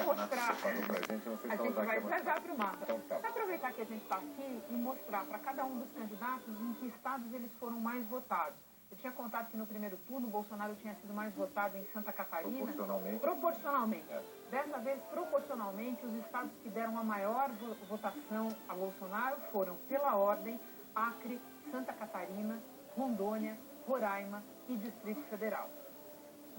Mostrar, a gente vai já para o mapa. Então, tá. Para aproveitar que a gente está aqui e mostrar para cada um dos candidatos em que estados eles foram mais votados. Eu tinha contado que no primeiro turno o Bolsonaro tinha sido mais votado em Santa Catarina. Proporcionalmente. Dessa vez, proporcionalmente, os estados que deram a maior votação a Bolsonaro foram, pela ordem, Acre, Santa Catarina, Rondônia, Roraima e Distrito Federal.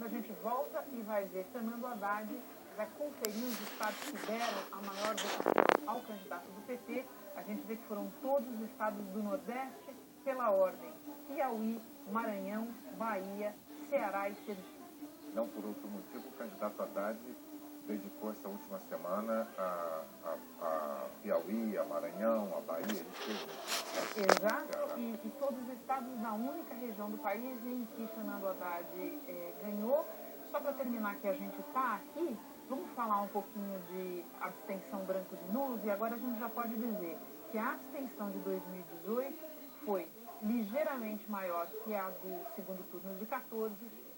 A gente volta e vai ver Fernando Haddad, vai conferir os estados que deram a maior votação ao candidato do PT. A gente vê que foram todos os estados do Nordeste, pela ordem: Piauí, Maranhão, Bahia, Ceará e Sergipe. Não por outro motivo, o candidato Haddad dedicou essa última semana a Piauí, a Maranhão, a Bahia, ele fez. Exato, e todos os estados da única região do país em que Fernando Haddad ganhou. Só para terminar que a gente está aqui, vamos falar um pouquinho de abstenção brancos e nulos, e agora a gente já pode dizer que a abstenção de 2018 foi ligeiramente maior que a do segundo turno de 14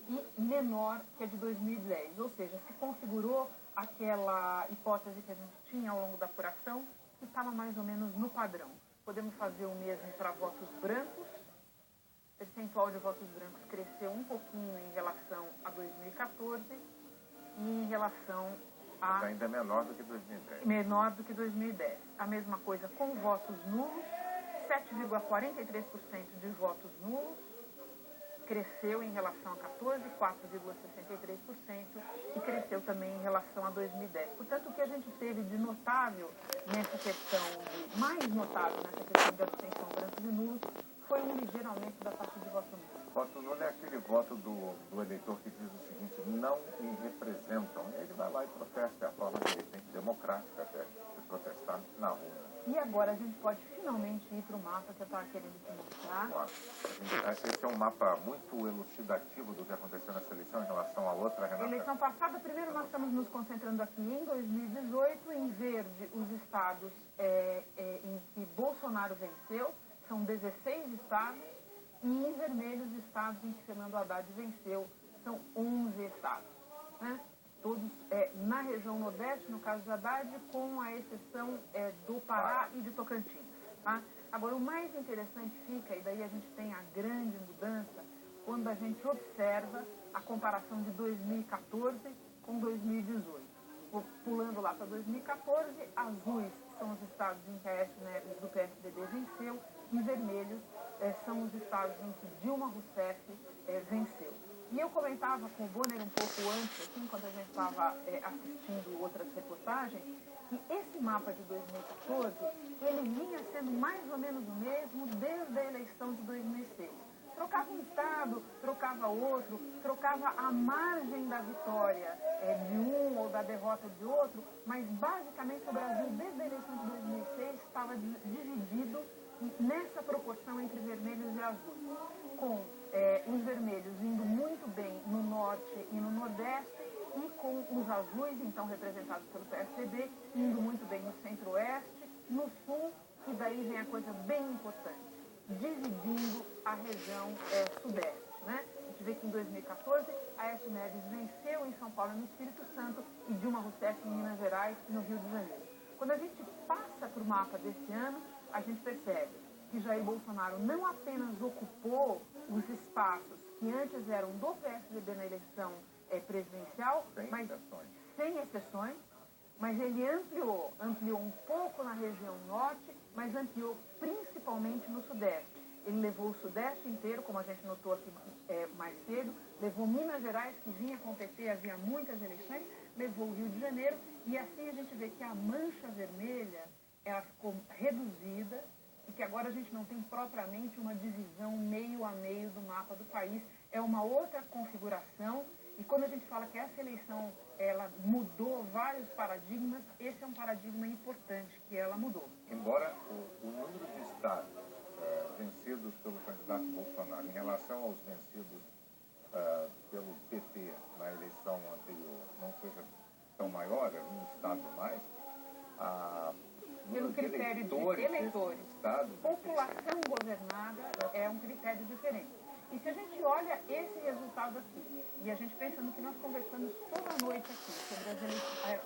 e menor que a de 2010, ou seja, se configurou aquela hipótese que a gente tinha ao longo da apuração, que estava mais ou menos no padrão. Podemos fazer o mesmo para votos brancos. O percentual de votos brancos cresceu um pouquinho em relação a 2014 e em relação a... Mas ainda é menor do que 2010. Menor do que 2010. A mesma coisa com votos nulos, 7,43% de votos nulos, cresceu em relação a 14, 4,63%, e cresceu também em relação a 2010. Portanto, o que a gente teve de notável nessa questão, mais notável nessa questão de abstenção brancos e nulos, foi um ligeiro aumento da taxa de voto nulo. Voto nulo é aquele voto do eleitor que diz o seguinte: não me representam. E ele vai lá e protesta, é a forma que ele tem, democrática até, de protestar na rua. E agora a gente pode finalmente ir para o mapa que eu estava querendo te mostrar. Esse é um mapa muito elucidativo do que aconteceu nessa eleição em relação à outra, Renata. Eleição passada, primeiro nós estamos nos concentrando aqui em 2018, em verde os estados em que Bolsonaro venceu, são 16 estados, e em vermelho os estados em que Fernando Haddad venceu, são 11 estados, né? Todos na região Nordeste, no caso de Haddad, com a exceção do Pará e de Tocantins. Tá? Agora, o mais interessante fica, e daí a gente tem a grande mudança, quando a gente observa a comparação de 2014 com 2018. Pulando lá para 2014, azuis são os estados em que Aécio Neves do PSDB venceu, e vermelhos são os estados em que Dilma Rousseff venceu. E eu comentava com o Bonner um pouco antes, assim, quando a gente estava assistindo outras reportagens, que esse mapa de 2014, ele vinha sendo mais ou menos o mesmo desde a eleição de 2006. Trocava um estado, trocava outro, trocava a margem da vitória de um ou da derrota de outro, mas basicamente o Brasil, desde a eleição de 2006, estava dividido nessa proporção entre vermelhos e azuis, com os vermelhos indo muito bem no norte e no nordeste, e com os azuis, então representados pelo PSDB, indo muito bem no centro-oeste, no sul, e daí vem a coisa bem importante, dividindo a região sudeste, né? A gente vê que em 2014, Aécio Neves venceu em São Paulo e no Espírito Santo, e Dilma Rousseff em Minas Gerais e no Rio de Janeiro. Quando a gente passa para o mapa desse ano, a gente percebe que Jair Bolsonaro não apenas ocupou os espaços que antes eram do PSDB na eleição presidencial, sem exceções, mas ele ampliou um pouco na região norte, mas ampliou principalmente no sudeste. Ele levou o sudeste inteiro, como a gente notou aqui mais cedo, levou Minas Gerais, que vinha com o PT, havia muitas eleições, levou o Rio de Janeiro, e assim a gente vê que a mancha vermelha ela ficou reduzida, e que agora a gente não tem propriamente uma divisão meio a meio do mapa do país, é uma outra configuração, e quando a gente fala que essa eleição ela mudou vários paradigmas, esse é um paradigma importante que ela mudou. Embora o número de estados vencidos pelo candidato Bolsonaro em relação aos vencidos pelo PT na eleição anterior não seja tão maior, é um estado mais, pelo critério de eleitores, população governada é um critério diferente. E se a gente olha esse resultado aqui, e a gente pensa no que nós conversamos toda noite aqui, sobre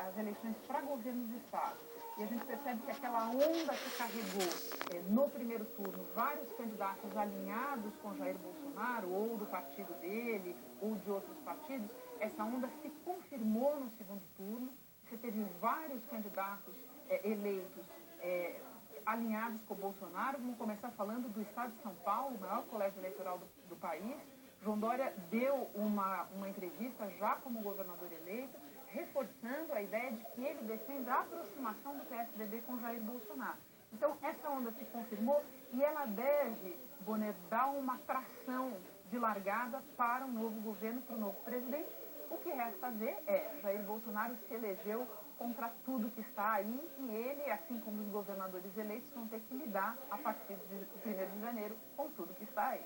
as eleições para governo do Estado, e a gente percebe que aquela onda que carregou no primeiro turno vários candidatos alinhados com Jair Bolsonaro, ou do partido dele, ou de outros partidos, essa onda se confirmou no segundo turno. Você teve vários candidatos eleitos alinhados com o Bolsonaro. Vamos começar falando do Estado de São Paulo, o maior colégio eleitoral do país. João Dória deu uma entrevista já como governador eleito, reforçando a ideia de que ele defende a aproximação do PSDB com Jair Bolsonaro. Então, essa onda se confirmou e ela deve, Bonner, dar uma tração de largada para um novo governo, para o novo presidente. O que resta ver Jair Bolsonaro se elegeu contra tudo que está aí e ele, assim como os governadores eleitos, vão ter que lidar a partir de 1º de janeiro com tudo que está aí.